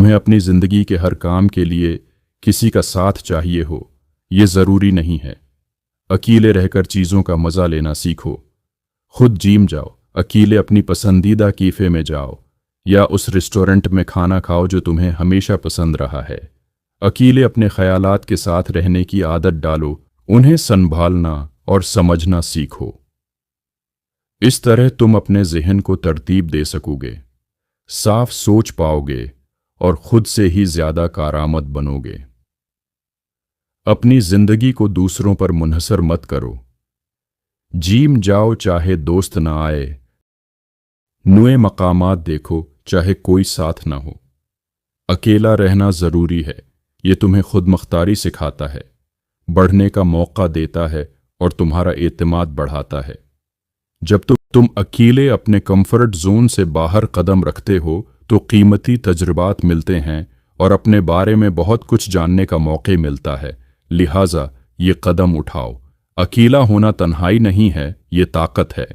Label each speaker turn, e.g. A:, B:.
A: तुम्हें अपनी जिंदगी के हर काम के लिए किसी का साथ चाहिए हो, ये जरूरी नहीं है। अकेले रहकर चीजों का मजा लेना सीखो। खुद जिम जाओ, अकेले अपनी पसंदीदा कैफे में जाओ, या उस रेस्टोरेंट में खाना खाओ जो तुम्हें हमेशा पसंद रहा है। अकेले अपने ख्यालात के साथ रहने की आदत डालो, उन्हें संभालना और समझना सीखो। इस तरह तुम अपने ज़हन को तरतीब दे सकोगे, साफ सोच पाओगे और खुद से ही ज्यादा कारआमद बनोगे। अपनी जिंदगी को दूसरों पर मुनहसर मत करो। जिम जाओ चाहे दोस्त ना आए, नए मकामात देखो चाहे कोई साथ ना हो। अकेला रहना जरूरी है, ये तुम्हें खुद मुख्तारी सिखाता है, बढ़ने का मौका देता है और तुम्हारा एतमाद बढ़ाता है। जब तुम अकेले अपने कंफर्ट जोन से बाहर कदम रखते हो तो कीमती तजुर्बात मिलते हैं और अपने बारे में बहुत कुछ जानने का मौका मिलता है। लिहाजा ये कदम उठाओ। अकेला होना तन्हाई नहीं है, ये ताकत है।